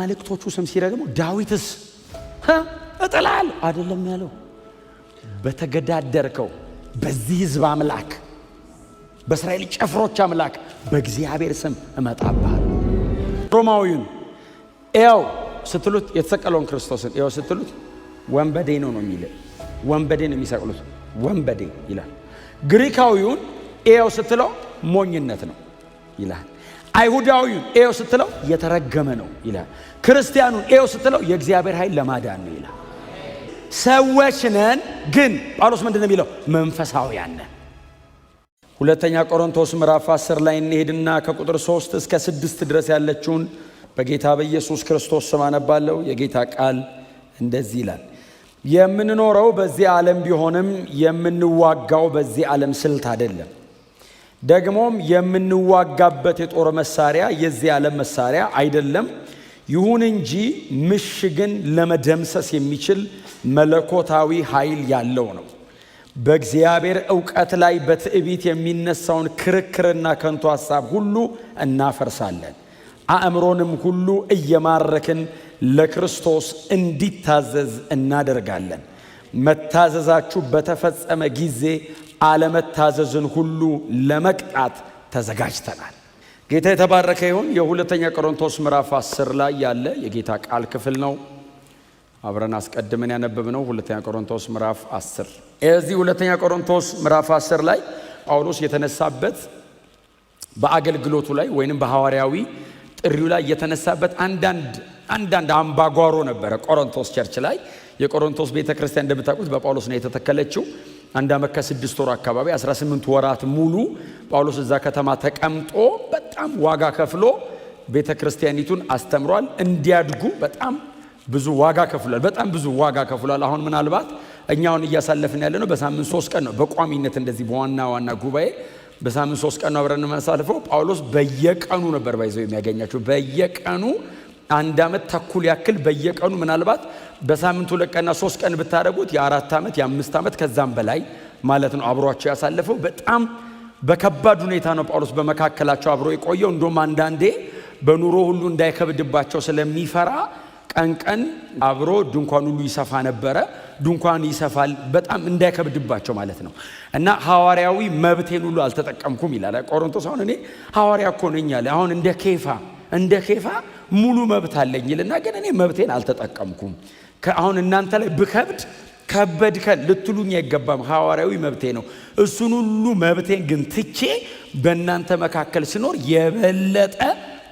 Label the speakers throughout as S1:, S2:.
S1: ማለክቶቹ ስም ሲረግሙ ዳዊትስ እጥላል አይደለም ያለው በተገዳደርከው በዚህ ሕዝብ አምላክ በእስራኤል ጨፍሮች አምላክ በእግዚአብሔር ስም እመጣብሃለሁ። ሮማዊውን ኤው ስትሉት የተሰቀለውን ክርስቶስን ኤው ስትሉት ወንበዴ ነው የሚለው ወንበዴ ነው የሚሰቅሉት ወንበዴ ይላል። ግሪካዊውን ኤው ስትለው ሞኝነት ነው ይላል። አይሁዳዊውን ኤው ስትለው የተረገመ ነው ይላል። ክርስቲያኑን ኤው ስትለው የእግዚአብሔር ኃይል ለማዳን ነው ይላል። ሰዎች ነን ግን ጳውሎስ ምንድነው የሚለው? መንፈሳውያን ነን። ሁለተኛ ቆሮንቶስ ምዕራፍ 10 ላይ እንሄድና ከቁጥር 3 እስከ 6 ድረስ ያለችውን በጌታ በኢየሱስ ክርስቶስ ስም አነባለሁ። የጌታ ቃል እንደዚህ ይላል። የምንኖረው በዚህ ዓለም ቢሆንም የምንዋጋው በዚህ ዓለም ስልት አይደለም። ደግሞም የምንዋጋበት የጦር መሳሪያ የዚህ ዓለም መሳሪያ አይደለም። ይሁን እንጂ ምሽግን ለመደምሰስ የሚችል መለኮታዊ ኃይል ያለው ነው። በእግዚአብሔር ዕውቀት ላይ በትዕቢት የሚነሳውን ክርክርና ከንቱ ሐሳብ ሁሉ እናፈርሳለን። አእምሮንም ሁሉ እየማረክን ለክርስቶስ እንዲታዘዝ እናደርጋለን። መታዘዛችሁ በተፈጸመ ጊዜ አለመታዘዝን ሁሉ ለመቅጣት ተዘጋጅተናል። ጌታ የተባረከ ይሁን። የሁለተኛ ቆሮንቶስ ምዕራፍ 10 ላይ ያለ የጌታ ቃል ክፍል ነው። አብረን አስቀድመን ያነበብነው ሁለተኛ ቆሮንቶስ ምዕራፍ 10። እዚህ ሁለተኛ ቆሮንቶስ ምዕራፍ 10 ላይ ጳውሎስ የተነሳበት በአገልግሎቱ ላይ ወይንም በሐዋርያዊ ጥሪው ላይ የተነሳበት አንዳንድ አምባጓሮ ነበረ። ቆሮንቶስ ቸርች ላይ የቆሮንቶስ ቤተክርስቲያን እንደምታውቁት በጳውሎስ ነው የተተከለችው። 1 ዓመት ከ6 ወር አካባቢ 18 ወራት ሙሉ ጳውሎስ እዛ ከተማ ተቀምጦ በጣም ዋጋ ከፍሎ ቤተክርስቲያኒቱን አስተምሯል። እንዲያድጉ በጣም ብዙ ዋጋ ከፍሏል። በጣም ብዙ ዋጋ ከፍሏል። አሁን ምናልባት እኛውን እያሳለፍን ያለነው በሳምንት 3 ቀን ነው። በቋሚነት እንደዚህ በዋና ጉባኤ በሳምንት 3 ቀን ነው አብረን የምናሳልፈው። ጳውሎስ በየቀኑ ነበር ባይዘው የሚያገኛቸው። በየቀኑ 1 ዓመት ተኩል ያክል በየቀኑ ምናልባት በሳምንት 2 ቀንና 3 ቀን ብታደርጉት የ4 ዓመት የ5 ዓመት ከዛም በላይ ማለት ነው አብሯቸው ያሳለፈው። በጣም በከባድ ሁኔታ ነው ጳውሎስ በመካከላቸው አብሮ የቆየው። እንደውም አንዳንዴ በኑሮ ሁሉ እንዳይከብድባቸው ስለሚፈራ ቀን አብሮ ድንኳን ሁሉ ይሰፋ ነበረ። ድንኳን ይሰፋል በጣም እንዳይከብድባቸው ማለት ነው። እና ሐዋርያዊ መብቴን ሁሉ አልተጠቀምኩም ይላል ቆሮንቶስ። አሁን እኔ ሐዋርያ እኮ ነኝ አለ። አሁን እንደ ኬፋ ሙሉ መብት አለኝ ይልና ግን እኔ መብቴን አልተጠቀምኩም። አሁን እናንተ ላይ ብከብድ ከበድከን ልትሉኝ አይገባም። ሐዋርያዊ መብቴ ነው። እሱን ሁሉ መብቴን ግን ትቼ በእናንተ መካከል ስኖር የበለጠ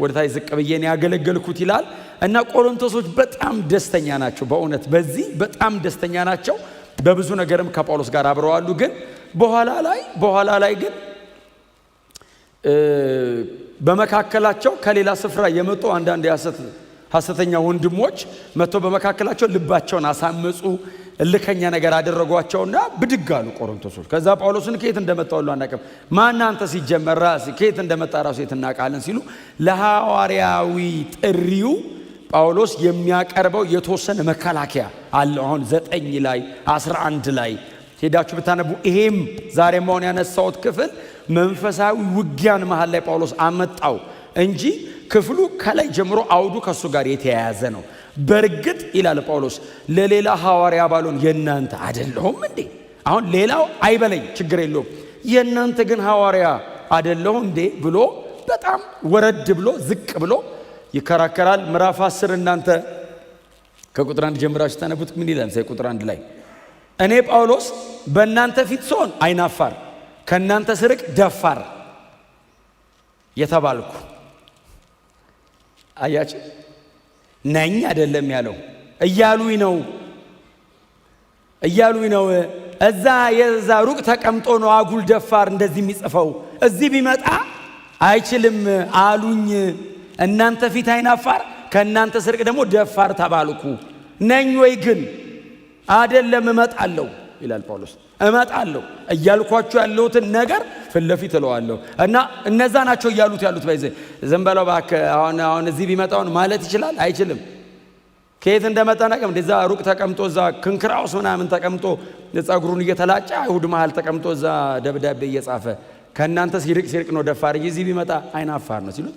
S1: ወደታይ ዝቅ ብዬን ያገለገልኩት ይላል። እና ቆሮንቶሶች በጣም ደስተኛ ናቸው። በእውነት በዚህ በጣም ደስተኛ ናቸው። በብዙ ነገርም ከጳውሎስ ጋር አብረዋሉ። ግን በኋላ ላይ ግን በመካከላቸው ከሌላ ስፍራ የመጡ አንዳንድ ሐሰተኛ ወንድሞች መጥተው በመካከላቸው ልባቸውን አሳመጹ፣ እልከኛ ነገር አደረጓቸውና ብድግ አሉ ቆሮንቶሶች። ከዛ ጳውሎስን ከየት እንደመጣ ሁሉ አናውቅም፣ ማን አንተ ሲጀመር ከየት እንደመጣ ራሱ የት እናውቃለን ሲሉ ለሐዋርያዊ ጥሪው ጳውሎስ የሚያቀርበው የተወሰነ መከላከያ አለው። አሁን 9 ላይ 11 ላይ ሄዳችሁ ብታነቡ ይሄም ዛሬ መሆን ያነሳውት ክፍል መንፈሳዊ ውጊያን መሃል ላይ ጳውሎስ አመጣው እንጂ ክፍሉ ከላይ ጀምሮ አውዱ ከሱ ጋር የተያያዘ ነው። በርግጥ ይላል ጳውሎስ ለሌላ ሐዋርያ ባልሆን የናንተ አይደለሁም እንዴ? አሁን ሌላው አይበለኝ ችግር የለውም፣ የናንተ ግን ሐዋርያ አይደለሁ እንዴ ብሎ በጣም ወረድ ብሎ ዝቅ ብሎ ይከራከራል። ምዕራፍ 10 እናንተ ከቁጥር 1 ጀምራችሁ ታነቡት ምን ይላል? ቁጥር 1 ላይ እኔ ጳውሎስ በእናንተ ፊት ስሆን አይናፋር ከእናንተ ስርቅ ደፋር የተባልኩ አያችሁ ነኝ አይደለም ያለው እያሉኝ ነው። እዛ ሩቅ ተቀምጦ ነው አጉል ደፋር እንደዚህ የሚጽፈው። እዚህ ቢመጣ አይችልም አሉኝ። እናንተ ፊት አይናፋር ከእናንተ ስርቅ ደግሞ ደፋር ተባልኩ። ነኝ ወይ ግን አይደለም እመጣለሁ ይላል ጳውሎስ። እመጣለሁ እያልኳችሁ ያለሁትን ነገር ፊት ለፊት እለዋለሁ። እና እነዛ ናቸው ያሉት ባይዘ ዝም በለው እባክህ አሁን እዚህ ቢመጣውን ማለት ይችላል አይችልም። ከየት እንደመጣ ነገም እንደዛ ሩቅ ተቀምጦ እዛ ክንክራውስ ምናምን ተቀምጦ ፀጉሩን እየተላጨ አይሁድ መሃል ተቀምጦ እዛ ደብዳቤ እየጻፈ ከእናንተ ሲርቅ ነው ደፋር እንጂ እዚህ ቢመጣ አይናፋር ነው ሲሉት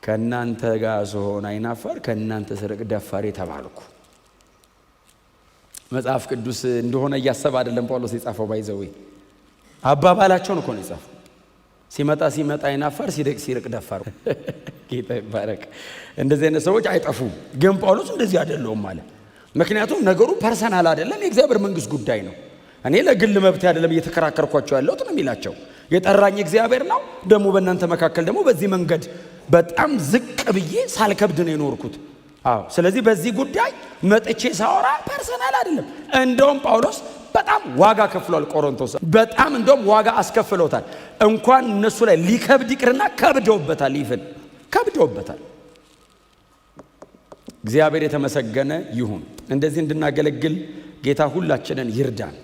S1: ከእናንተ ጋር ስሆን አይናፋር ከእናንተ ስርቅ ደፋር የተባልኩ። መጽሐፍ ቅዱስ እንደሆነ እያሰበ አይደለም ጳውሎስ የጻፈው። ባይዘው አባባላቸውን እኮ ነው የጻፈው። ሲመጣ አይናፋር ሲርቅ ደፋር። ጌታ ይባረክ። እንደዚህ አይነት ሰዎች አይጠፉም። ግን ጳውሎስ እንደዚህ አይደለም ማለት ምክንያቱም ነገሩ ፐርሰናል አይደለም፣ የእግዚአብሔር መንግስት ጉዳይ ነው። እኔ ለግል መብት አይደለም እየተከራከርኳቸው ያለሁት ነው የሚላቸው። የጠራኝ እግዚአብሔር ነው። ደግሞ በእናንተ መካከል ደግሞ በዚህ መንገድ በጣም ዝቅ ብዬ ሳልከብድ ነው የኖርኩት። ስለዚህ በዚህ ጉዳይ መጥቼ ሳወራ ፐርሰናል አይደለም። እንደውም ጳውሎስ በጣም ዋጋ ከፍሏል። ቆሮንቶስ በጣም እንደውም ዋጋ አስከፍሎታል። እንኳን እነሱ ላይ ሊከብድ ይቅርና ከብደውበታል። ይፍን ከብደውበታል። እግዚአብሔር የተመሰገነ ይሁን። እንደዚህ እንድናገለግል ጌታ ሁላችንን ይርዳን።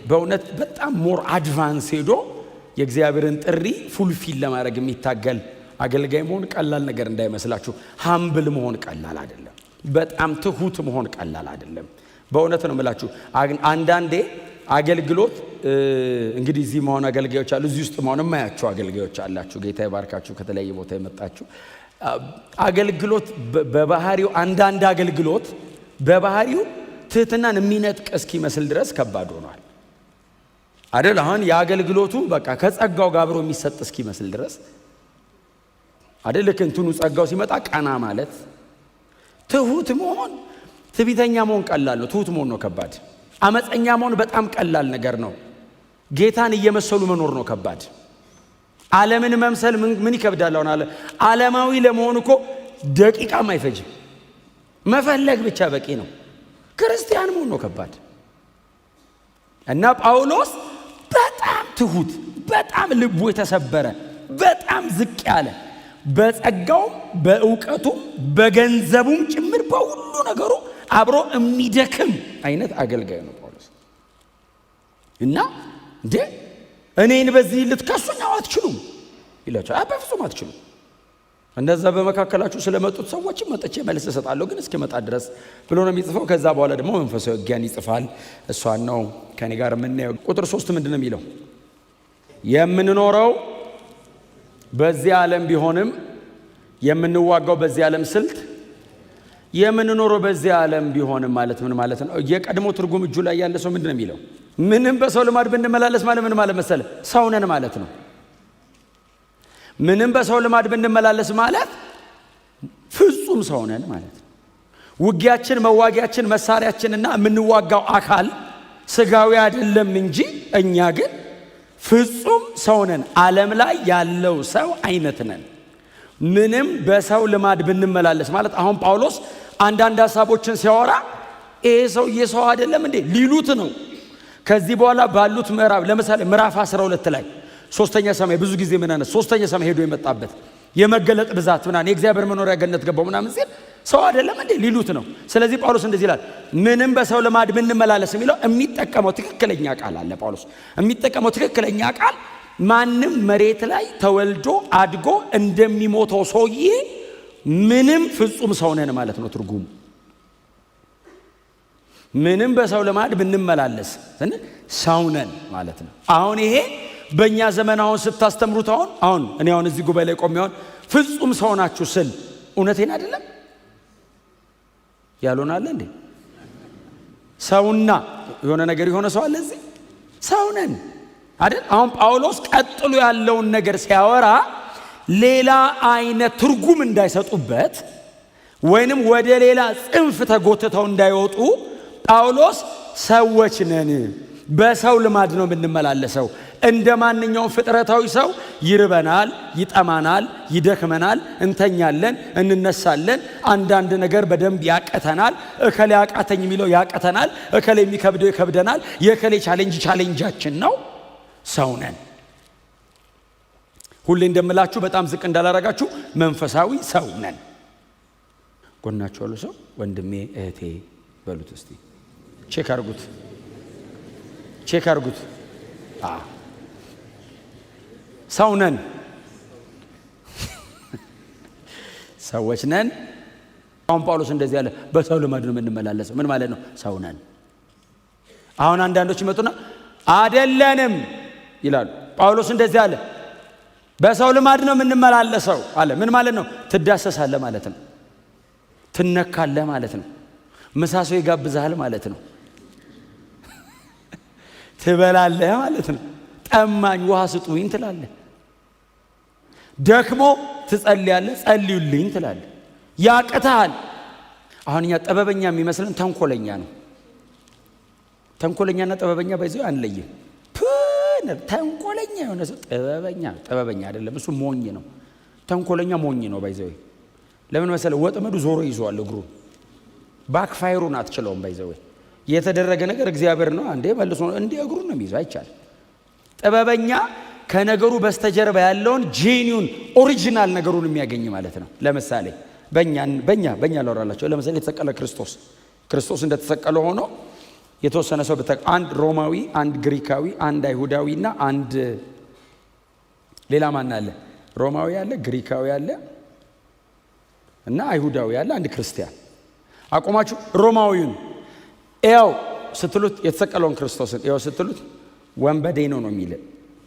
S1: በእውነት በጣም ሞር አድቫንስ ሄዶ የእግዚአብሔርን ጥሪ ፉልፊል ለማድረግ የሚታገል አገልጋይ መሆን ቀላል ነገር እንዳይመስላችሁ። ሃምብል መሆን ቀላል አይደለም። በጣም ትሁት መሆን ቀላል አይደለም። በእውነት ነው የምላችሁ። አንዳንዴ አገልግሎት እንግዲህ እዚህ መሆን አገልጋዮች አሉ፣ እዚህ ውስጥ መሆን የማያችሁ አገልጋዮች አላችሁ። ጌታ ይባርካችሁ። ከተለያየ ቦታ የመጣችሁ አገልግሎት በባህሪው አንዳንድ አገልግሎት በባህሪው ትህትናን የሚነጥቅ እስኪመስል ድረስ ከባድ ሆኗል አይደል? አሁን የአገልግሎቱ በቃ ከጸጋው ጋር አብሮ የሚሰጥ እስኪመስል ድረስ አይደል? ልክ እንትኑ ጸጋው ሲመጣ ቀና ማለት ትሁት መሆን ትዕቢተኛ መሆን ቀላል ነው። ትሁት መሆን ነው ከባድ። አመፀኛ መሆን በጣም ቀላል ነገር ነው። ጌታን እየመሰሉ መኖር ነው ከባድ። ዓለምን መምሰል ምን ይከብዳል? አሁን ዓለማዊ ለመሆን እኮ ደቂቃም አይፈጅም። መፈለግ ብቻ በቂ ነው። ክርስቲያን መሆን ነው ከባድ። እና ጳውሎስ በጣም ትሁት፣ በጣም ልቡ የተሰበረ፣ በጣም ዝቅ ያለ በጸጋውም በእውቀቱም በገንዘቡም ጭምር በሁሉ ነገሩ አብሮ የሚደክም አይነት አገልጋይ ነው ጳውሎስ። እና እንዴ እኔን በዚህ ልትከሱኝ አትችሉም ይላቸው። በፍጹም አትችሉም። እንደዛ በመካከላችሁ ስለመጡት ሰዎች መጥቼ መልስ እሰጣለሁ ግን እስኪመጣ ድረስ ብሎ ነው የሚጽፈው። ከዛ በኋላ ደግሞ መንፈሳዊ ውጊያን ይጽፋል። እሷን ነው ከኔ ጋር የምናየው። ቁጥር 3 ምንድን ነው የሚለው? የምንኖረው በዚህ ዓለም ቢሆንም የምንዋጋው በዚህ ዓለም ስልት። የምንኖረው በዚህ ዓለም ቢሆንም ማለት ምን ማለት ነው? የቀድሞ ትርጉም እጁ ላይ ያለ ሰው ምንድን ነው የሚለው? ምንም በሰው ልማድ ብንመላለስ ማለት ምን ማለት መሰለ? ሰው ነን ማለት ነው። ምንም በሰው ልማድ ብንመላለስ ማለት ፍጹም ሰው ነን ማለት ነው። ውጊያችን፣ መዋጊያችን፣ መሳሪያችንና የምንዋጋው አካል ስጋዊ አይደለም እንጂ እኛ ግን ፍጹም ሰው ነን። ዓለም ላይ ያለው ሰው አይነት ነን። ምንም በሰው ልማድ ብንመላለስ ማለት አሁን ጳውሎስ አንዳንድ ሐሳቦችን ሲያወራ ይሄ ሰውዬ ሰው አይደለም እንዴ ሊሉት ነው። ከዚህ በኋላ ባሉት ምዕራፍ ለምሳሌ ምዕራፍ 12 ላይ ሶስተኛ ሰማይ ብዙ ጊዜ ምን አነስ ሶስተኛ ሰማይ ሄዶ የመጣበት የመገለጥ ብዛት ምናምን የእግዚአብሔር መኖሪያ ገነት ገባው ምናምን ሲል ሰው አይደለም እንዴ ሊሉት ነው። ስለዚህ ጳውሎስ እንደዚህ ይላል፣ ምንም በሰው ልማድ ብንመላለስ የሚለው የሚጠቀመው ትክክለኛ ቃል አለ። ጳውሎስ የሚጠቀመው ትክክለኛ ቃል ማንም መሬት ላይ ተወልዶ አድጎ እንደሚሞተው ሰውዬ ምንም ፍጹም ሰው ነን ማለት ነው ትርጉሙ። ምንም በሰው ልማድ ብንመላለስ ሰው ነን ማለት ነው። አሁን ይሄ በእኛ ዘመን አሁን ስታስተምሩት አሁን እኔ አሁን እዚህ ጉባኤ ላይ ቆሜ አሁን ፍጹም ሰው ናችሁ ስል እውነቴን አይደለም ያልሆናል እንዴ? ሰውና የሆነ ነገር የሆነ ሰው አለ እዚህ ሰው ነን አይደል? አሁን ጳውሎስ ቀጥሎ ያለውን ነገር ሲያወራ ሌላ አይነት ትርጉም እንዳይሰጡበት ወይንም ወደ ሌላ ጽንፍ ተጎትተው እንዳይወጡ ጳውሎስ ሰዎች ነን፣ በሰው ልማድ ነው የምንመላለሰው። እንደ ማንኛውም ፍጥረታዊ ሰው ይርበናል፣ ይጠማናል፣ ይደክመናል፣ እንተኛለን፣ እንነሳለን። አንዳንድ ነገር በደንብ ያቀተናል። እከሌ ያቃተኝ የሚለው ያቀተናል፣ እከሌ የሚከብደው ይከብደናል። የእከሌ ቻሌንጃችን ነው። ሰው ነን። ሁሌ እንደምላችሁ በጣም ዝቅ እንዳላረጋችሁ መንፈሳዊ ሰው ነን። ጎናችሁ ያለው ሰው ወንድሜ እህቴ በሉት እስቲ። ቼክ አርጉት። ሰው ነን፣ ሰዎች ነን። አሁን ጳውሎስ እንደዚህ ያለ በሰው ልማድ ነው የምንመላለሰው። ምን ማለት ነው? ሰው ነን። አሁን አንዳንዶች ይመጡና አይደለንም ይላሉ። ጳውሎስ እንደዚህ አለ፣ በሰው ልማድ ነው የምንመላለሰው አለ። ምን ማለት ነው? ትዳሰሳለህ ማለት ነው። ትነካለህ ማለት ነው። ምሳሶ ይጋብዛል ማለት ነው። ትበላለህ ማለት ነው። ጠማኝ ውሃ ስጡኝ ትላለህ። ደክሞ ትጸልያለህ፣ ጸልዩልኝ ትላለህ። ያቅታል። አሁን እኛ ጥበበኛ የሚመስለን ተንኮለኛ ነው። ተንኮለኛና ጥበበኛ ባይዘው አንለይም። ተንኮለኛ የሆነ ሰው ጥበበኛ አይደለም፣ እሱ ሞኝ ነው። ተንኮለኛ ሞኝ ነው ባይዘው። ለምን መሰለህ? ወጥመዱ ዞሮ ይዟል እግሩን። ባክፋይሩን አትችለውም ባይዘው። የተደረገ ነገር እግዚአብሔር ነው አንዴ መልሶ እንዴ እግሩን ነው የሚይዘው። አይቻልም። ጥበበኛ ከነገሩ በስተጀርባ ያለውን ጄኒዩን ኦሪጂናል ነገሩን የሚያገኝ ማለት ነው። ለምሳሌ በእኛ ላወራላችሁ። ለምሳሌ የተሰቀለ ክርስቶስ እንደተሰቀለ ሆኖ የተወሰነ ሰው አንድ ሮማዊ፣ አንድ ግሪካዊ፣ አንድ አይሁዳዊና አንድ ሌላ ማን አለ? ሮማዊ አለ፣ ግሪካዊ አለ እና አይሁዳዊ አለ፣ አንድ ክርስቲያን አቆማችሁ። ሮማዊውን ኤው ስትሉት የተሰቀለውን ክርስቶስን ኤው ስትሉት ወንበዴ ነው የሚል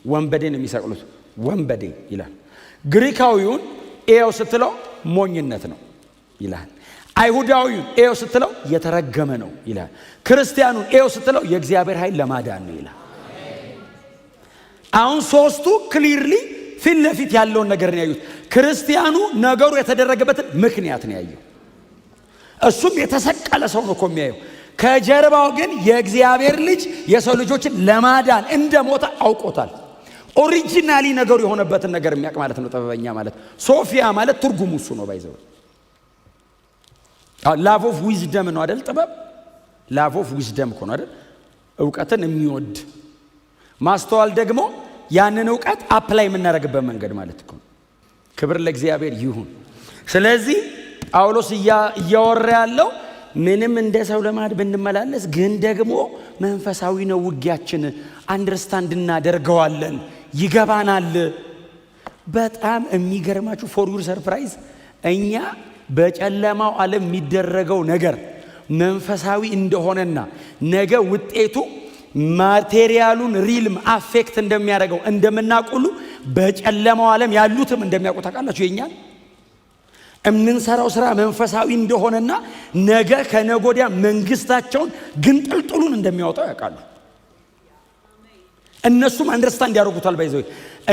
S1: ወንበዴ ነው የሚሰቅሉት፣ ወንበዴ ይላል። ግሪካዊውን ኤው ስትለው ሞኝነት ነው ይላል። አይሁዳዊውን ኤው ስትለው የተረገመ ነው ይላል። ክርስቲያኑን ኤው ስትለው የእግዚአብሔር ኃይል ለማዳን ነው ይላል። አሁን ሶስቱ ክሊርሊ ፊት ለፊት ያለውን ነገር ነው ያዩት። ክርስቲያኑ ነገሩ የተደረገበትን ምክንያት ነው ያየው። እሱም የተሰቀለ ሰው ነው እኮ የሚያየው። ከጀርባው ግን የእግዚአብሔር ልጅ የሰው ልጆችን ለማዳን እንደሞተ አውቆታል። ኦሪጂናሊ ነገሩ የሆነበትን ነገር የሚያውቅ ማለት ነው ጥበበኛ ማለት። ሶፊያ ማለት ትርጉሙ እሱ ነው ባይዘው። ላቭ ኦፍ ዊዝደም ነው አይደል? ጥበብ ላቭ ኦፍ ዊዝደም እኮ ነው አይደል? እውቀትን የሚወድ ማስተዋል ደግሞ ያንን እውቀት አፕላይ የምናደርግበት መንገድ ማለት እኮ። ክብር ለእግዚአብሔር ይሁን። ስለዚህ ጳውሎስ እያወራ ያለው ምንም እንደ ሰው ልማድ ብንመላለስ ግን ደግሞ መንፈሳዊ ነው ውጊያችን፣ አንደርስታንድ እናደርገዋለን፣ ይገባናል። በጣም የሚገርማችሁ ፎር ዩር ሰርፕራይዝ እኛ በጨለማው ዓለም የሚደረገው ነገር መንፈሳዊ እንደሆነና ነገ ውጤቱ ማቴሪያሉን ሪልም አፌክት እንደሚያደርገው እንደምናውቁሉ በጨለማው ዓለም ያሉትም እንደሚያውቁ ታውቃላችሁ። የኛን የምንሰራው ስራ መንፈሳዊ እንደሆነና ነገ ከነጎዲያ መንግስታቸውን ግንጥልጥሉን እንደሚያወጣው ያውቃሉ። እነሱም አንደርስታንድ ያደርጉታል። ባይዘው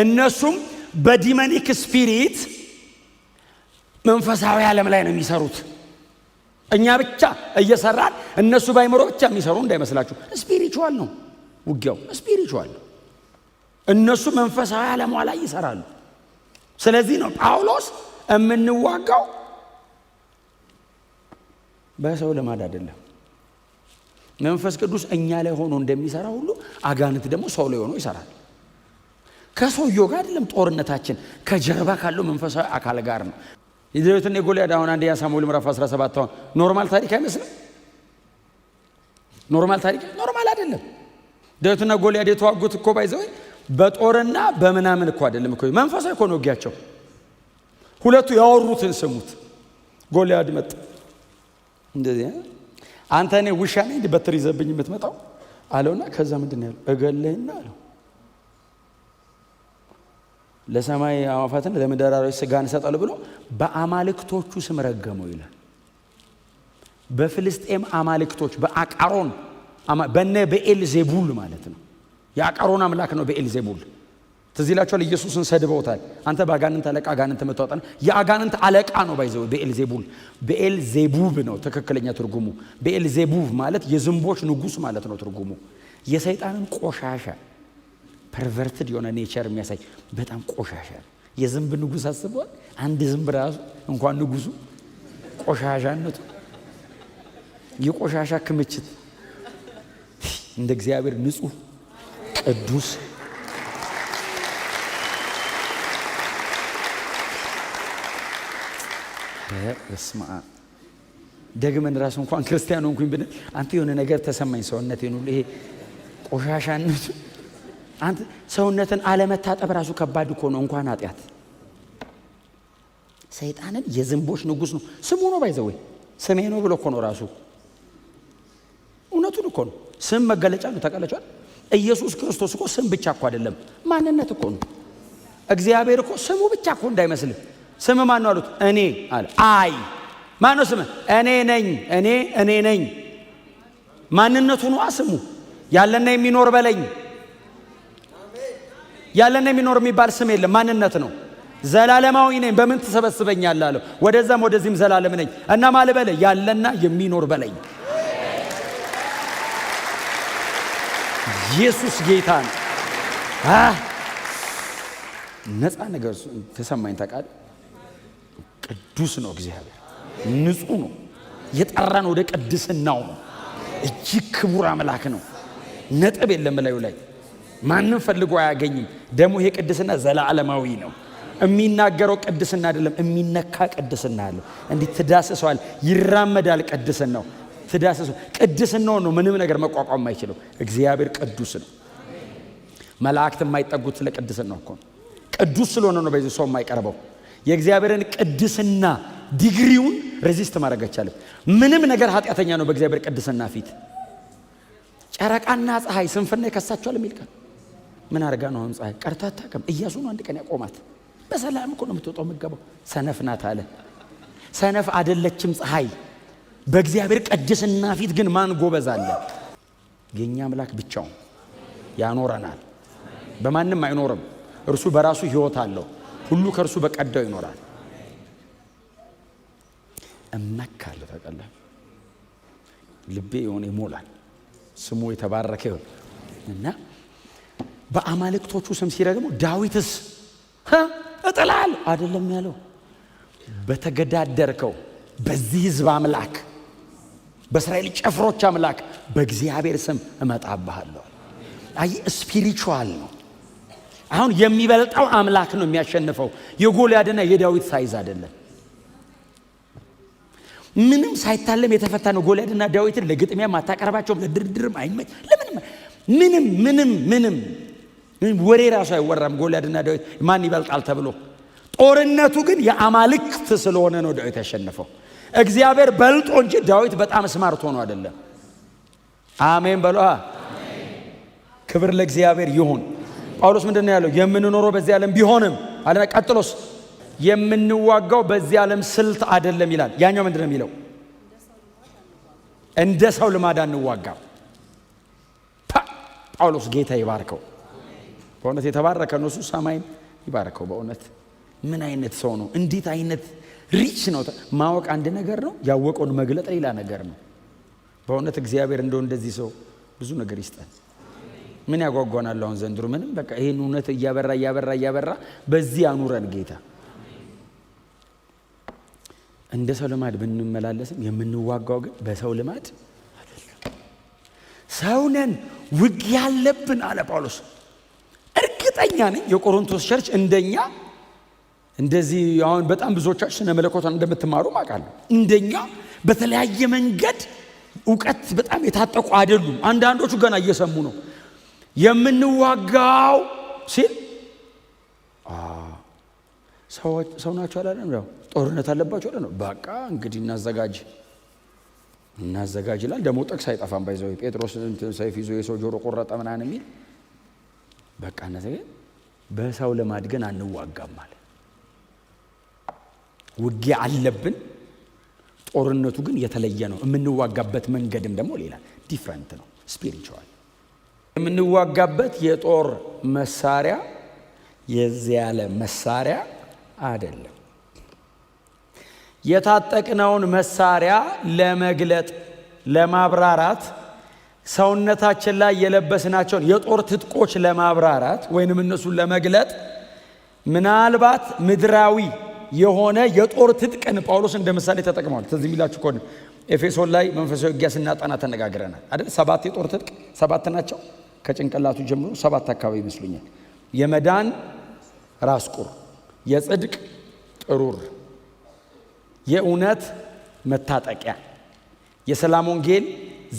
S1: እነሱም በዲመኒክ ስፒሪት መንፈሳዊ ዓለም ላይ ነው የሚሰሩት። እኛ ብቻ እየሰራን እነሱ ባይመሮ ብቻ የሚሰሩ እንዳይመስላችሁ። ስፒሪቹዋል ነው ውጊያው፣ ስፒሪቹዋል ነው። እነሱ መንፈሳዊ ዓለም ላይ ይሰራሉ። ስለዚህ ነው ጳውሎስ የምንዋጋው በሰው ልማድ አይደለም። መንፈስ ቅዱስ እኛ ላይ ሆኖ እንደሚሰራ ሁሉ አጋንንት ደግሞ ሰው ላይ ሆኖ ይሰራል። ከሰውየው ጋር አይደለም ጦርነታችን፣ ከጀርባ ካለው መንፈሳዊ አካል ጋር ነው። የዳዊትና የጎልያድ አሁን አንደኛ ሳሙኤል ምዕራፍ 17 አሁን ኖርማል ታሪክ አይመስልም? ኖርማል ታሪክ ኖርማል አይደለም። ዳዊትና ጎልያድ የተዋጉት እኮ ባይዘው በጦርና በምናምን እኮ አይደለም እኮ መንፈሳዊ እኮ ነው ውጊያቸው። ሁለቱ ያወሩትን ስሙት። ጎልያድ መጣ እንደዚህ አንተ እኔ ውሻ ነኝ በትር ይዘብኝ የምትመጣው አለውና ከዛ ምንድን ነው ያለው? እገለህና አለው ለሰማይ አዋፋትን ለምድር አራዊት ስጋን እሰጣለሁ ብሎ በአማልክቶቹ ስም ረገመው ይላል። በፍልስጤም አማልክቶች በአቃሮን በነ በኤልዜቡል ማለት ነው። የአቃሮን አምላክ ነው በኤልዜቡል። ትዝ ይላችኋል፣ ኢየሱስን ሰድበውታል። አንተ በአጋንንት አለቃ አጋንንት የምታወጣ የአጋንንት አለቃ ነው ባይዘው በኤልዜቡል። በኤልዜቡብ ነው ትክክለኛ ትርጉሙ። በኤልዜቡብ ማለት የዝንቦች ንጉስ ማለት ነው ትርጉሙ። የሰይጣንን ቆሻሻ ፐርቨርትድ የሆነ ኔቸር የሚያሳይ በጣም ቆሻሻ የዝንብ ንጉስ አስበዋል። አንድ ዝንብ ራሱ እንኳን ንጉሱ ቆሻሻነቱ የቆሻሻ ክምችት እንደ እግዚአብሔር ንጹህ ቅዱስ በስማ ደግመን ራሱ እንኳን ክርስቲያን ሆንኩኝ ብንል አንተ የሆነ ነገር ተሰማኝ ሰውነቴን ሁሉ ይሄ ቆሻሻነቱ አንተ ሰውነትን አለመታጠብ ራሱ ከባድ እኮ ነው። እንኳን ኃጢአት ሰይጣንን የዝንቦች ንጉስ ነው ስሙ ነው ባይዘው ስሜ ነው ብሎ እኮ ነው ራሱ እውነቱን እኮ ነው። ስም መገለጫ ነው። ተቀለጫል። ኢየሱስ ክርስቶስ እኮ ስም ብቻ እኮ አይደለም ማንነት እኮ ነው። እግዚአብሔር እኮ ስሙ ብቻ እኮ እንዳይመስል ስም ማን ነው አሉት። እኔ አለ። አይ ማን ነው ስም? እኔ ነኝ። እኔ ነኝ ማንነቱ ነው ስሙ። ያለና የሚኖር በለኝ። ያለና የሚኖር የሚባል ስም የለም፣ ማንነት ነው። ዘላለማዊ ነኝ፣ በምን ትሰበስበኛለህ አለው። ወደዛም ወደዚህም ዘላለም ነኝ እና ማለ በለ ያለና የሚኖር በለኝ። ኢየሱስ ጌታ ነው። ነፃ ነገር ተሰማኝ። ታውቃለህ፣ ቅዱስ ነው እግዚአብሔር፣ ንጹህ ነው፣ የጠራን ወደ ቅድስናው ነው። እጅግ ክቡር አምላክ ነው። ነጥብ የለም ላዩ ላይ፣ ማንም ፈልጎ አያገኝም። ደግሞ ይሄ ቅድስና ዘላለማዊ ነው። የሚናገረው ቅድስና አይደለም፣ የሚነካ ቅድስና አለ። እንዲህ ትዳስሰዋል፣ ይራመዳል። ቅድስናው ትዳስሰው ቅድስናው ነው ምንም ነገር መቋቋም የማይችለው። እግዚአብሔር ቅዱስ ነው። መላእክት የማይጠጉት ስለ ቅድስናው እኮ ነው። ቅዱስ ስለሆነ ነው በዚህ ሰው የማይቀርበው። የእግዚአብሔርን ቅድስና ዲግሪውን ሬዚስት ማድረግ አይቻልም። ምንም ነገር ኃጢአተኛ ነው በእግዚአብሔር ቅድስና ፊት። ጨረቃና ፀሐይ ስንፍና ይከሳቸዋል የሚል ቃል ምን አድርጋ ነው? አሁን ፀሐይ ቀርታ አታውቅም። ኢያሱ ነው አንድ ቀን ያቆማት። በሰላም እኮ ነው የምትወጣው የምትገባው። ሰነፍ ናት አለ። ሰነፍ አይደለችም ፀሐይ። በእግዚአብሔር ቅድስና ፊት ግን ማን ጎበዝ አለ? የኛ አምላክ ብቻውን ያኖረናል። በማንም አይኖርም። እርሱ በራሱ ሕይወት አለው። ሁሉ ከእርሱ በቀዳው ይኖራል። እመካለሁ። ታውቃለህ፣ ልቤ የሆነ ይሞላል። ስሙ የተባረከ ይሁን እና በአማልክቶቹ ስም ሲረግሙ ዳዊትስ እጥላለሁ አይደለም ያለው። በተገዳደርከው በዚህ ሕዝብ አምላክ በእስራኤል ጭፍሮች አምላክ በእግዚአብሔር ስም እመጣብሃለሁ። አይ ስፒሪቹዋል ነው። አሁን የሚበልጠው አምላክ ነው የሚያሸንፈው። የጎልያድና የዳዊት ሳይዝ አይደለም። ምንም ሳይታለም የተፈታ ነው። ጎልያድና ዳዊትን ለግጥሚያ ማታቀርባቸውም፣ ለድርድርም አይመች። ምንም ወሬ ራሱ አይወራም። ጎልያድና ዳዊት ማን ይበልጣል ተብሎ። ጦርነቱ ግን የአማልክት ስለሆነ ነው ዳዊት ያሸነፈው። እግዚአብሔር በልጦ እንጂ ዳዊት በጣም ስማርት ሆኖ አይደለም። አሜን በሏ። ክብር ለእግዚአብሔር ይሁን። ጳውሎስ ምንድነው ያለው? የምንኖረው በዚህ ዓለም ቢሆንም አለ። ቀጥሎስ የምንዋጋው በዚህ ዓለም ስልት አይደለም ይላል። ያኛው ምንድነው የሚለው? እንደ ሰው ልማድ አንዋጋም። ጳውሎስ ጌታ ይባርከው። በእውነት የተባረከ ነው እሱ። ሰማይም ይባርከው። በእውነት ምን አይነት ሰው ነው! እንዴት አይነት ሪች ነው! ማወቅ አንድ ነገር ነው፣ ያወቀውን መግለጥ ሌላ ነገር ነው። በእውነት እግዚአብሔር እንደዚህ ሰው ብዙ ነገር ይስጣል። ምን ያጓጓናል አሁን ዘንድሮ? ምንም በቃ ይሄን እውነት እያበራ በዚህ አኑረን ጌታ። እንደ ሰው ልማድ ብንመላለስም የምንዋጋው ግን በሰው ልማድ አይደለም። ሰውነን ውጊያ ያለብን አለ ጳውሎስ። እርግጠኛ ነኝ የቆሮንቶስ ቸርች እንደኛ እንደዚህ አሁን በጣም ብዙዎቻችሁ ስነ መለኮትን እንደምትማሩ ማቃለሁ። እንደኛ በተለያየ መንገድ ዕውቀት በጣም የታጠቁ አይደሉም። አንዳንዶቹ ገና እየሰሙ ነው። የምንዋጋው ሲል ሰው ናቸው አላለም። ያው ጦርነት አለባቸው አለ ነው። በቃ እንግዲህ እናዘጋጅ ይላል። ደግሞ ጥቅስ አይጠፋም። ባይዘው ጴጥሮስ ሰይፍ ይዞ የሰው ጆሮ ቆረጠ ምናምን የሚል በቃ እናዘጋጅ። በሰው ልማድ ግን አንዋጋም ማለት ውጊያ አለብን። ጦርነቱ ግን የተለየ ነው። የምንዋጋበት መንገድም ደግሞ ሌላ ዲፍረንት ነው። ስፒሪቹዋል የምንዋጋበት የጦር መሳሪያ የዚህ ያለ መሳሪያ አይደለም። የታጠቅነውን መሳሪያ ለመግለጥ ለማብራራት ሰውነታችን ላይ የለበስናቸውን የጦር ትጥቆች ለማብራራት ወይንም እነሱን ለመግለጥ ምናልባት ምድራዊ የሆነ የጦር ትጥቅን ጳውሎስ እንደ ምሳሌ ተጠቅሟል። ስለዚህ የሚላችሁ ከሆነ ኤፌሶን ላይ መንፈሳዊ ውጊያ ስናጠና ተነጋግረናል አይደል? 7 የጦር ትጥቅ 7 ናቸው። ከጭንቅላቱ ጀምሮ 7 አካባቢ ይመስሉኛል። የመዳን ራስ ቁር፣ የጽድቅ ጥሩር፣ የእውነት መታጠቂያ፣ የሰላም ወንጌል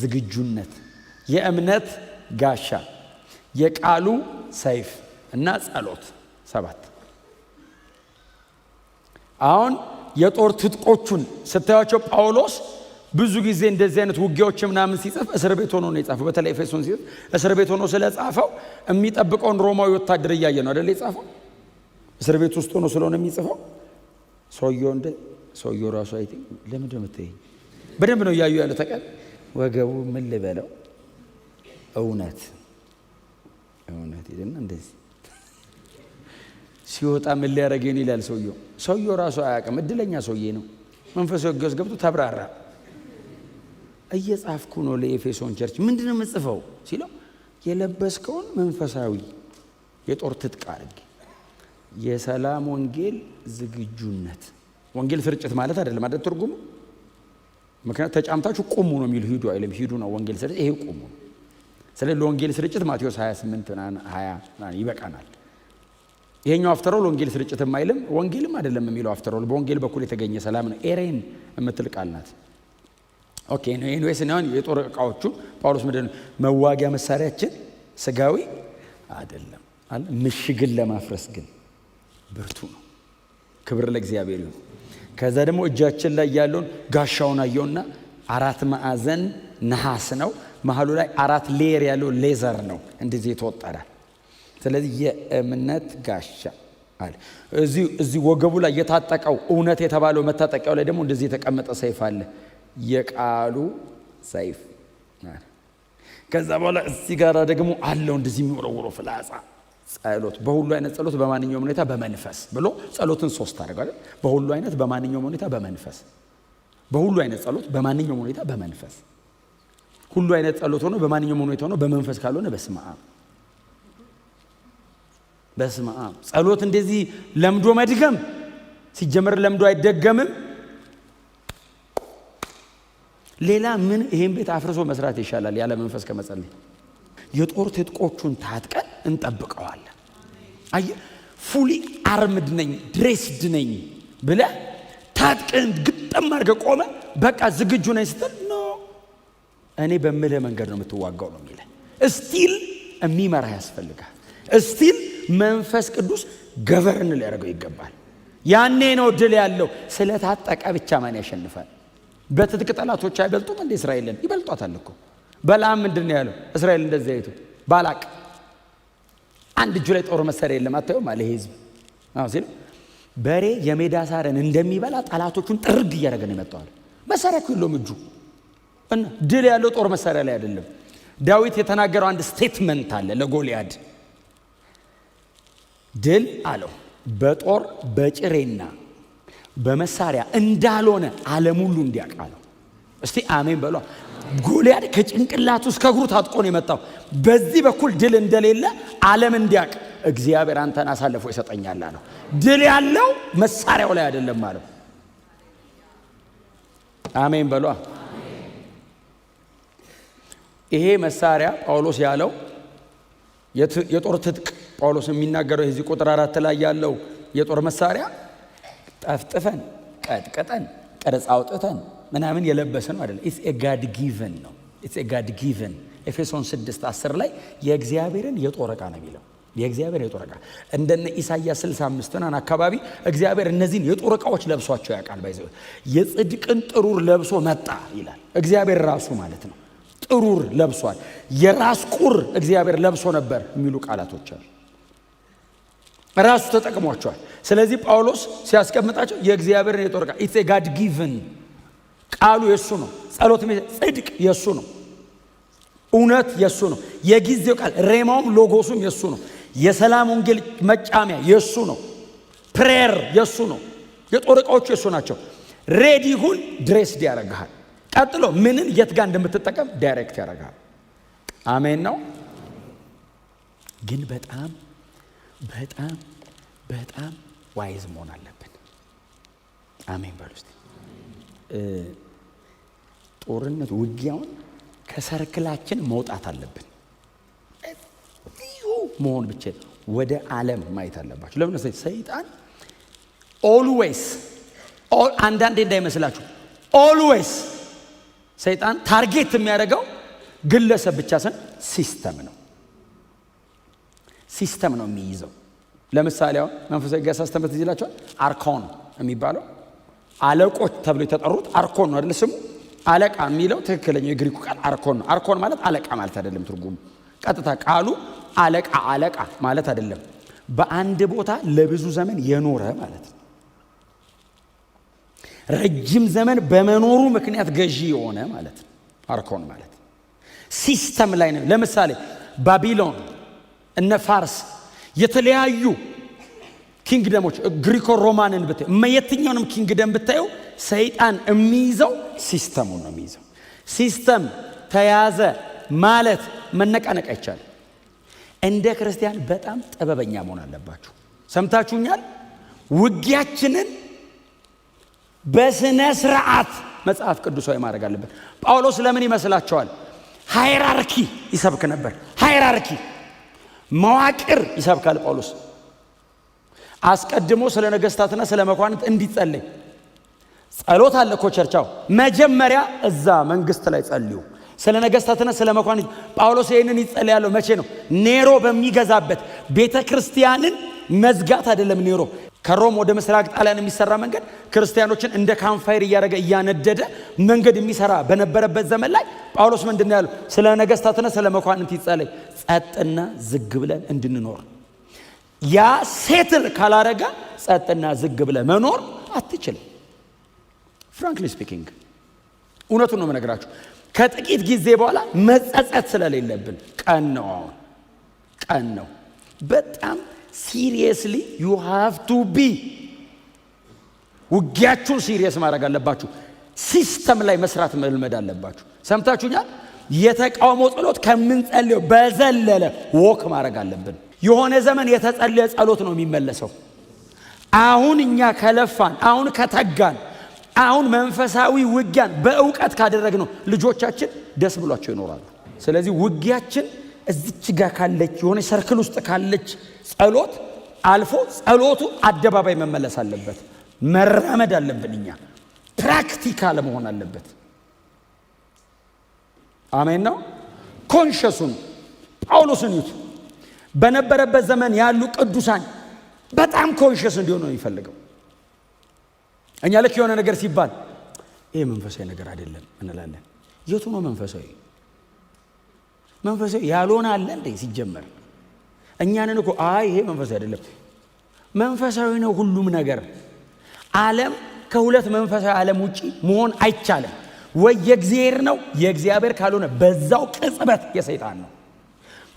S1: ዝግጁነት፣ የእምነት ጋሻ፣ የቃሉ ሰይፍ እና ጸሎት 7። አሁን የጦር ትጥቆቹን ስታያቸው ጳውሎስ ብዙ ጊዜ እንደዚህ አይነት ውጊያዎች ምናምን ሲጽፍ እስር ቤት ሆኖ ነው የጻፈው። በተለይ ኤፌሶን ሲጽፍ እስር ቤት ሆኖ ስለጻፈው የሚጠብቀውን ሮማዊ ወታደር እያየ ነው አይደል የጻፈው። እስር ቤት ውስጥ ሆኖ ስለሆነ የሚጽፈው ሰውየው ራሱ አይቴ ለምን ደምተይ በደንብ ነው ያዩ ያለ ተቀል ወገቡ ምን ልበለው እውነት ይልና እንደዚህ ሲወጣ ምን ሊያረገኝ ይላል ሰውየው ራሱ አያውቅም። እድለኛ ሰውዬ ነው። መንፈስ ወገስ ገብቶ ተብራራ እየጻፍኩ ነው ለኤፌሶን ቸርች ምንድነው የምጽፈው ሲለው የለበስከውን መንፈሳዊ የጦር ትጥቅ አድርግ የሰላም ወንጌል ዝግጁነት ወንጌል ስርጭት ማለት አይደለም አይደል ትርጉሙ ምክንያቱም ተጫምታችሁ ቁሙ ነው የሚል ሂዱ አይልም ሂዱ ነው ወንጌል ስርጭት ይሄ ቁሙ ስለዚህ ለወንጌል ስርጭት ማቴዎስ 28 እና 20 ይበቃናል። ይሄኛው አፍተሮል ወንጌል ስርጭት የማይልም ወንጌልም አይደለም የሚለው አፍተሮል በወንጌል በኩል የተገኘ ሰላም ነው። ኤሬን የምትል ቃል ናት። ኦኬ ነው ኤኒዌይስ ነው የጦር ዕቃዎቹ ጳውሎስ ምንድነው መዋጊያ መሳሪያችን ስጋዊ አይደለም አለ ምሽግን ለማፍረስ ግን ብርቱ ነው። ክብር ለእግዚአብሔር ይሁን። ከዛ ደግሞ እጃችን ላይ ያለውን ጋሻውን አየውና 4 ማዕዘን ነሐስ ነው መሐሉ ላይ 4 ሌየር ያለው ሌዘር ነው እንደዚህ የተወጠረ ስለዚህ የእምነት ጋሻ አለ። እዚህ ወገቡ ላይ የታጠቀው እውነት የተባለው መታጠቂያው ላይ ደግሞ እንደዚህ የተቀመጠ ሰይፍ አለ የቃሉ ሰይፍ አለ። ከዛ በኋላ እዚህ ጋር ደግሞ አለው እንደዚህ የሚወረወረው ፍላጻ ጸሎት በሁሉ አይነት ጸሎት በማንኛውም ሁኔታ በመንፈስ ብሎ ጸሎትን 3 አደረጋለ። በሁሉ አይነት በማንኛውም ሁኔታ በመንፈስ በሁሉ አይነት ጸሎት በማንኛውም ሁኔታ በመንፈስ ሁሉ አይነት ጸሎት ሆኖ በማንኛውም ሁኔታ ሆኖ በመንፈስ ካልሆነ በስመ አብ ጸሎት እንደዚህ ለምዶ መድገም ሲጀመር ለምዶ አይደገምም። ሌላ ምን ይሄን ቤት አፍርሶ መስራት ይሻላል ያለ መንፈስ ከመጸለይ። የጦር ትጥቆቹን ታጥቀን እንጠብቀዋለን። አይ ፉሊ አርምድ ነኝ ድሬስድ ነኝ ብለ ታጥቀን ግጥም አድርገህ ቆመ በቃ ዝግጁ ነኝ ስትል ነው እኔ በምልህ መንገድ ነው የምትዋጋው ነው የሚለው። እስቲል የሚመራ ያስፈልጋል። እስቲል መንፈስ ቅዱስ ገቨርን ሊያደርገው ይገባል። ያኔ ነው ድል ያለው። ስለታጠቀ ብቻ ማን ያሸንፋል? በትጥቅ ጠላቶች አይበልጡም እንደ እስራኤልን ይበልጧታል እኮ። በላም ምንድነው ያለው? እስራኤል እንደዚህ አይቶ ባላቅ አንድ እጁ ላይ ጦር መሳሪያ የለም አታየውም አለ ህዝብ ሲል በሬ የሜዳ ሳርን እንደሚበላ ጠላቶቹን ጥርግ እያደረገ ነው የመጣው። መሳሪያ እኮ የለውም እጁ እና ድል ያለው ጦር መሳሪያ ላይ አይደለም። ዳዊት የተናገረው አንድ ስቴትመንት አለ ለጎልያድ ድል አለው በጦር በጭሬና በመሳሪያ እንዳልሆነ ዓለም ሁሉ እንዲያውቃለው። እስቲ አሜን በሏ። ጎልያድ ከጭንቅላቱ እስከ እግሩ ታጥቆ ነው የመጣው። በዚህ በኩል ድል እንደሌለ ዓለም እንዲያውቅ እግዚአብሔር አንተን አሳልፎ ይሰጠኛል አለው። ድል ያለው መሳሪያው ላይ አይደለም አለው። አሜን በሏ። ይሄ መሳሪያ ጳውሎስ ያለው የጦር ትጥቅ ጳውሎስ የሚናገረው የዚህ ቁጥር 4 ላይ ያለው የጦር መሳሪያ ጠፍጥፈን ቀጥቀጠን ቅርጽ አውጥተን ምናምን የለበሰን ነው አይደለም። ኢትስ ኤ ጋድ ጊቨን ነው። ኢትስ ኤ ጋድ ጊቨን ኤፌሶን 6:10 ላይ የእግዚአብሔርን የጦር ዕቃ ነው የሚለው። የእግዚአብሔር የጦር ዕቃ እንደነ ኢሳይያስ 65 አካባቢ እግዚአብሔር እነዚህን የጦር ዕቃዎች ለብሷቸው ያውቃል። ባይዘው የጽድቅን ጥሩር ለብሶ መጣ ይላል። እግዚአብሔር ራሱ ማለት ነው ጥሩር ለብሷል። የራስ ቁር እግዚአብሔር ለብሶ ነበር የሚሉ ቃላቶች አሉ። ራሱ ተጠቅሟቸዋል። ስለዚህ ጳውሎስ ሲያስቀምጣቸው የእግዚአብሔርን የጦር ዕቃ ኢትስ ኤ ጋድ ጊቨን ቃሉ የሱ ነው። ጸሎት ጽድቅ የሱ ነው። እውነት የሱ ነው። የጊዜው ቃል ሬማውም ሎጎሱም የሱ ነው። የሰላም ወንጌል መጫሚያ የሱ ነው። ፕሬየር የሱ ነው። የጦር ዕቃዎቹ የሱ ናቸው። ሬዲ ሁን ድሬስድ ያደርግሃል። ቀጥሎ ምንን የት ጋር እንደምትጠቀም ዳይሬክት ያደርግሃል። አሜን ነው። ግን በጣም በጣም በጣም ዋይዝ መሆን አለብን። አሜን በሉ እስቲ። ጦርነት ውጊያውን ከሰርክላችን መውጣት አለብን። መሆን ብቻ ወደ ዓለም ማየት አለባችሁ። ለምን ሰይጣን ኦልዌይስ አንዳንዴ እንዳይመስላችሁ ኦልዌይስ ሰይጣን ታርጌት የሚያደርገው ግለሰብ ብቻ ሳይሆን ሲስተም ነው የሚይዘው። ለምሳሌ አሁን መንፈሳዊ ጋር ሳስተምር ይላችኋል። አርኮን የሚባለው አለቆች ተብሎ የተጠሩት አርኮን ነው አይደል ስሙ። አለቃ የሚለው ትክክለኛው የግሪኩ ቃል አርኮን ነው። አርኮን ማለት አለቃ ማለት አይደለም ትርጉሙ። ቀጥታ ቃሉ አለቃ ማለት አይደለም። በአንድ ቦታ ለብዙ ዘመን የኖረ ማለት ነው። ረጅም ዘመን በመኖሩ ምክንያት ገዢ የሆነ ማለት ነው። አርኮን ማለት ሲስተም ላይ ነው። ለምሳሌ ባቢሎን እነ ፋርስ የተለያዩ ኪንግደሞች ግሪኮ ሮማንን ብታዩ የትኛውንም ኪንግደም ብታዩ ሰይጣን የሚይዘው ሲስተሙን ነው የሚይዘው። ሲስተም ተያዘ ማለት መነቃነቅ አይቻልም። እንደ ክርስቲያን በጣም ጥበበኛ መሆን አለባችሁ። ሰምታችሁኛል? ውጊያችንን በስነ ስርዓት መጽሐፍ ቅዱሳዊ ማድረግ አለበት። ጳውሎስ ለምን ይመስላችኋል ሃይራርኪ ይሰብክ ነበር? ሃይራርኪ መዋቅር ይሰብካል ጳውሎስ። አስቀድሞ ስለ ነገስታትና ስለ መኳንንት እንዲጸልይ ጸሎት አለ እኮ ቸርቻው። መጀመሪያ እዛ መንግስት ላይ ጸልዩ ስለ ነገስታትና ስለ መኳንንት። ጳውሎስ ይሄንን ይጸልያለው መቼ ነው? ኔሮ በሚገዛበት ቤተክርስቲያንን መዝጋት አይደለም። ኔሮ ከሮም ወደ ምስራቅ ጣሊያን የሚሰራ መንገድ ክርስቲያኖችን እንደ ካምፋየር እያደረገ እያነደደ መንገድ የሚሰራ በነበረበት ዘመን ላይ ጳውሎስ ምንድነው ያለው? ስለ ነገስታትና ስለ መኳንንት ይጸልይ፣ ጸጥና ዝግ ብለን እንድንኖር። ያ ሴትል ካላረጋ ጸጥና ዝግ ብለ መኖር አትችልም። ፍራንክሊ ስፒኪንግ እውነቱን ነው የምነግራችሁ። ከጥቂት ጊዜ በኋላ መጸጸት ስለሌለብን ቀን ነው። አሁን ቀን ነው። በጣም ሲሪየስሊ you have to be ውጊያችሁን ሲሪየስ ማድረግ አለባችሁ። ሲስተም ላይ መስራት መልመድ አለባችሁ። ሰምታችሁኛል? የተቃውሞ ጸሎት ከምንጸልየው በዘለለ ወክ ማድረግ አለብን። የሆነ ዘመን የተጸለየ ጸሎት ነው የሚመለሰው። አሁን እኛ ከለፋን፣ አሁን ከተጋን፣ አሁን መንፈሳዊ ውጊያን በእውቀት ካደረግነው ልጆቻችን ደስ ብሏቸው ይኖራሉ። ስለዚህ ውጊያችን እዚች ጋር ካለች የሆነ ሰርክል ውስጥ ካለች ጸሎት አልፎ ጸሎቱ አደባባይ መመለስ አለበት። መራመድ አለብን። እኛ ፕራክቲካል መሆን አለበት። አሜን ነው። ኮንሸሱን ጳውሎስን ይዩት። በነበረበት ዘመን ያሉ ቅዱሳን በጣም ኮንሸስ እንዲሆኑ ነው የሚፈልገው። እኛ ልክ የሆነ ነገር ሲባል ይሄ መንፈሳዊ ነገር አይደለም እንላለን። የቱ ነው መንፈሳዊ? መንፈሳዊ ያልሆነ አለ እንዴ? ሲጀመር እኛንን እኮ ይሄ መንፈሳዊ አይደለም። መንፈሳዊ ነው ሁሉም ነገር። ዓለም ከሁለት መንፈሳዊ ዓለም ውጪ መሆን አይቻልም። ወይ የእግዚአብሔር ነው፣ የእግዚአብሔር ካልሆነ በዛው ቅጽበት የሰይጣን ነው።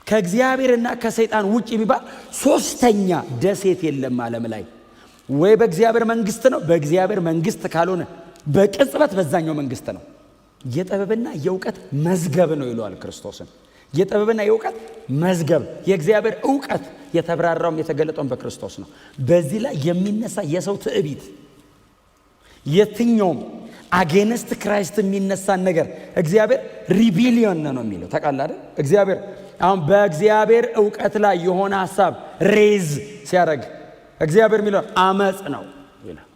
S1: ከእግዚአብሔርና ከሰይጣን ውጪ የሚባል ሶስተኛ ደሴት የለም ዓለም ላይ። ወይ በእግዚአብሔር መንግስት ነው፣ በእግዚአብሔር መንግስት ካልሆነ በቅጽበት በዛኛው መንግስት ነው። የጥበብና የእውቀት መዝገብ ነው ይለዋል ክርስቶስን። የጥበብና የእውቀት መዝገብ፣ የእግዚአብሔር እውቀት የተብራራውም የተገለጠውም በክርስቶስ ነው። በዚህ ላይ የሚነሳ የሰው ትዕቢት፣ የትኛውም አጌንስት ክራይስት የሚነሳን ነገር እግዚአብሔር ሪቢሊዮን ነው የሚለው ታውቃለህ አይደል? እግዚአብሔር አሁን በእግዚአብሔር እውቀት ላይ የሆነ ሐሳብ ሬዝ ሲያደርግ እግዚአብሔር የሚለው አመጽ ነው ይላል፣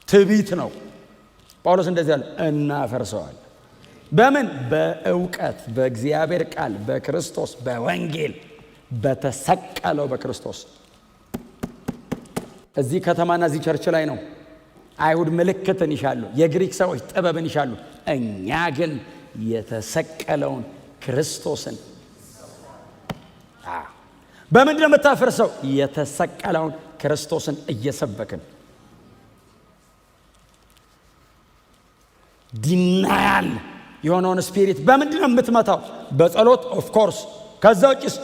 S1: ትዕቢት ነው። ጳውሎስ እንደዚህ ያለ እናፈርሰዋል። በምን? በእውቀት፣ በእግዚአብሔር ቃል፣ በክርስቶስ፣ በወንጌል፣ በተሰቀለው በክርስቶስ። እዚህ ከተማና እዚህ ቸርች ላይ ነው አይሁድ ምልክትን ይሻሉ፣ የግሪክ ሰዎች ጥበብን ይሻሉ። እኛ ግን የተሰቀለውን ክርስቶስን። በምንድን ነው የምታፈርሰው? የተሰቀለውን ክርስቶስን እየሰበክን። ዲናያል የሆነውን ስፒሪት በምንድን ነው የምትመታው? በጸሎት ኦፍ ኮርስ። ከዛ ውጭስ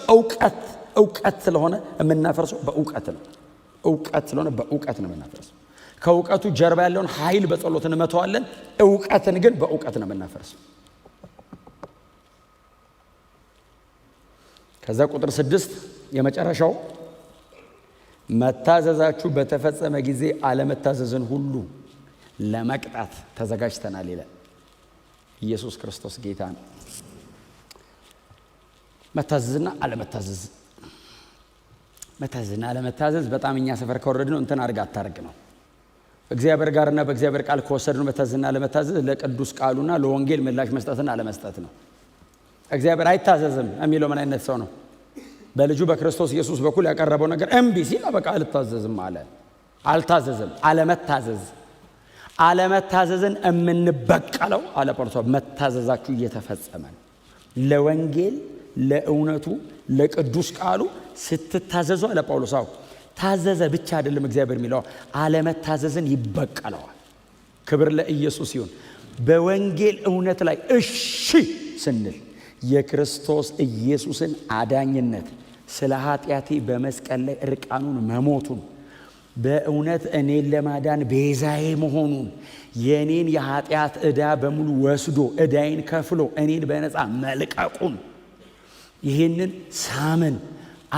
S1: እውቀት ስለሆነ የምናፈርሰው በእውቀት ነው። እውቀት ስለሆነ በእውቀት ነው የምናፈርሰው። ከእውቀቱ ጀርባ ያለውን ኃይል በጸሎት እንመታዋለን። እውቀትን ግን በእውቀት ነው የምናፈርሰው። ከዛ ቁጥር 6 የመጨረሻው መታዘዛችሁ በተፈጸመ ጊዜ አለመታዘዝን ሁሉ ለመቅጣት ተዘጋጅተናል ይላል። ኢየሱስ ክርስቶስ ጌታ ነው። መታዘዝና አለመታዘዝ፣ መታዘዝና አለመታዘዝ በጣም እኛ ሰፈር ከወረድ ነው እንትን አድርግ አታርግ ነው። እግዚአብሔር ጋርና በእግዚአብሔር ቃል ከወሰድነው መታዘዝና አለመታዘዝ ለቅዱስ ቃሉና ለወንጌል ምላሽ መስጠትና አለመስጠት ነው። እግዚአብሔር አይታዘዝም የሚለው ምን አይነት ሰው ነው? በልጁ በክርስቶስ ኢየሱስ በኩል ያቀረበው ነገር እምቢ ሲል በቃ አልታዘዝም አለ። አልታዘዝም። አለመታዘዝን የምንበቀለው አለ ጳውሎስ መታዘዛችሁ እየተፈጸመ ነው። ለወንጌል፣ ለእውነቱ፣ ለቅዱስ ቃሉ ስትታዘዙ አለ ጳውሎስ። ታዘዘ ብቻ አይደለም እግዚአብሔር የሚለው አለመታዘዝን ይበቀለዋል። ክብር ለኢየሱስ ይሁን። በወንጌል እውነት ላይ እሺ ስንል የክርስቶስ ኢየሱስን አዳኝነት ስለ ኃጢአቴ በመስቀል ላይ እርቃኑን መሞቱን በእውነት እኔን ለማዳን ቤዛዬ መሆኑን የኔን የኃጢአት ዕዳ በሙሉ ወስዶ ዕዳዬን ከፍሎ እኔን በነፃ መልቀቁን ይህንን ሳምን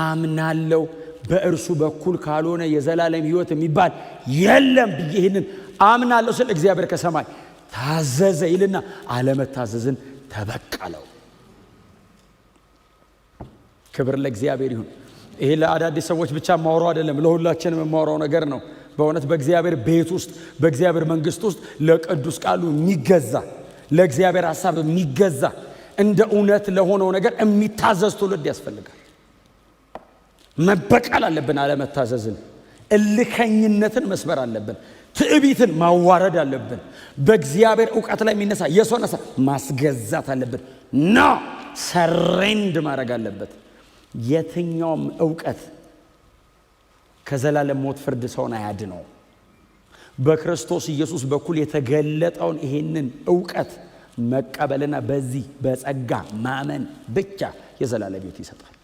S1: አምናለሁ። በእርሱ በኩል ካልሆነ የዘላለም ሕይወት የሚባል የለም ብዬ ይህንን አምናለሁ ስል እግዚአብሔር ከሰማይ ታዘዘ ይልና አለመታዘዝን ተበቀለው። ክብር ለእግዚአብሔር ይሁን። ይሄ ለአዳዲስ ሰዎች ብቻ ማወራው አይደለም፣ ለሁላችንም የማወራው ነገር ነው። በእውነት በእግዚአብሔር ቤት ውስጥ በእግዚአብሔር መንግስት ውስጥ ለቅዱስ ቃሉ የሚገዛ ለእግዚአብሔር ሐሳብ የሚገዛ እንደ እውነት ለሆነው ነገር የሚታዘዝ ትውልድ ያስፈልጋል። መበቀል አለብን አለመታዘዝን። እልከኝነትን መስበር አለብን። ትዕቢትን ማዋረድ አለብን። በእግዚአብሔር ዕውቀት ላይ የሚነሳ የሰውን ሐሳብ ማስገዛት አለብን። ሰሬንድ ማድረግ አለበት። የትኛውም ዕውቀት ከዘላለም ሞት ፍርድ ሰውን አያድነው። በክርስቶስ ኢየሱስ በኩል የተገለጠውን ይሄንን ዕውቀት መቀበልና በዚህ በጸጋ ማመን ብቻ የዘላለም ሕይወት ይሰጣል።